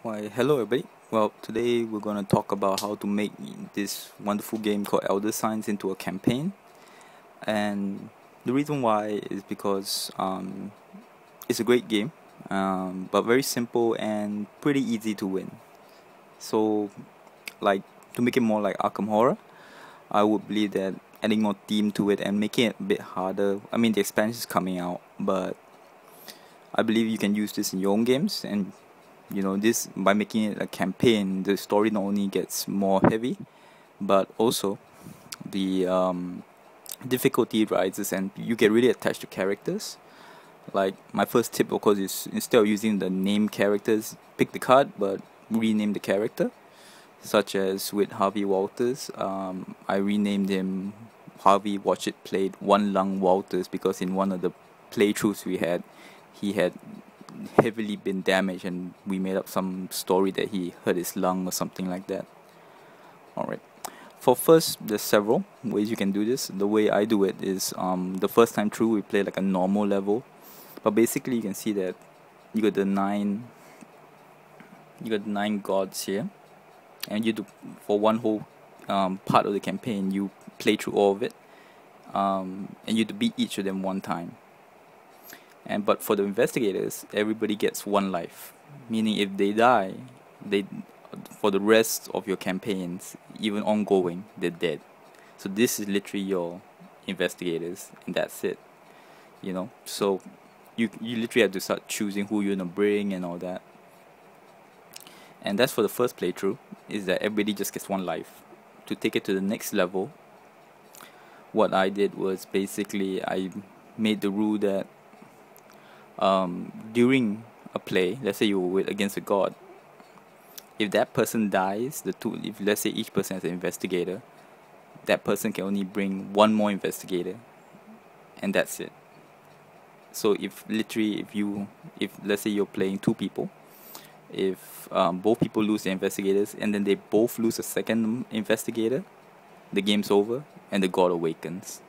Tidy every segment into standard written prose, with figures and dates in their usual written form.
Why, hello everybody. Well, today we're going to talk about how to make this wonderful game called Elder Signs into a campaign. And the reason why is because it's a great game, but very simple and pretty easy to win. So, like, to make it more like Arkham Horror, I would believe that adding more theme to it and making it a bit harder. I mean, the expansion is coming out, but I believe you can use this in your own games, and this, by making it a campaign, the story not only gets more heavy, but also the difficulty rises and you get really attached to characters. Like, my first tip, of course, is instead of using the name characters, pick the card but rename the character. Such as with Harvey Walters, I renamed him Harvey Watch It Played One Lung Walters, because in one of the playthroughs we had, he had heavily been damaged and we made up some story that he hurt his lung or something like that. Alright, for first, there's several ways you can do this. The way I do it is, the first time through we play like a normal level, but basically you can see that you got the nine gods here, and you do, for one whole part of the campaign, you play through all of it, and you have to beat each of them one time. But for the investigators, everybody gets one life, meaning if they die, for the rest of your campaigns, even ongoing, they're dead. So this is literally your investigators, and that's it. So you literally have to start choosing who you're gonna bring and all that. And that's for the first playthrough, is that everybody just gets one life. To take it to the next level, what I did was basically I made the rule that during a play, let's say you were against a god, if that person dies, if let's say each person has an investigator, that person can only bring one more investigator, and that's it. So if let's say you're playing two people, if both people lose their investigators and then they both lose a second investigator, the game's over and the god awakens.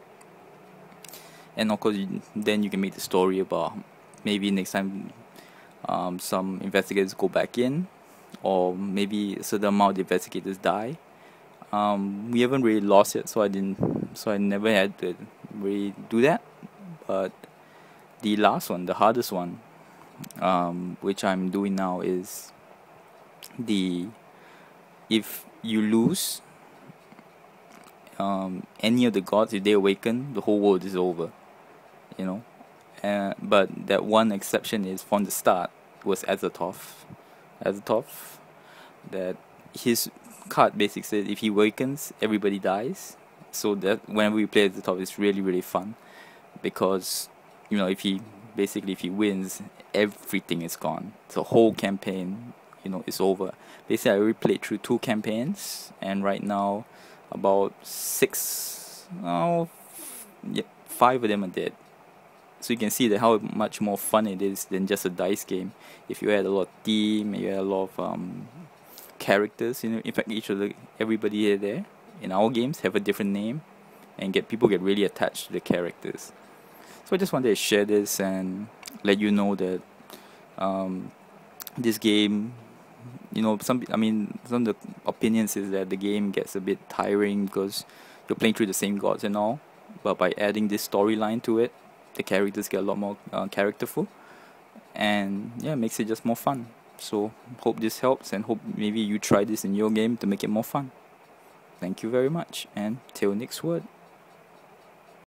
And of course, then you can make the story about maybe next time some investigators go back in, or maybe a certain amount of investigators die. We haven't really lost yet, so I never had to really do that. But the last one, the hardest one, which I'm doing now, is if you lose any of the gods, if they awaken, the whole world is over. But that one exception is, from the start, was Azathoth, that his card basically says if he awakens, everybody dies. So that whenever we play Azathoth, it's really, really fun, because if he wins, everything is gone. The whole campaign is over. Basically, I already played through 2 campaigns, and right now about 5 of them are dead. So you can see that how much more fun it is than just a dice game. If you had a lot of theme, you had a lot of characters, in fact, everybody there in our games have a different name, and people get really attached to the characters. So I just wanted to share this and let you know that this game, some of the opinions is that the game gets a bit tiring because you're playing through the same gods and all, but by adding this storyline to it, the characters get a lot more characterful, and yeah, it makes it just more fun. So hope this helps, and hope maybe you try this in your game to make it more fun. Thank you very much, and till next word.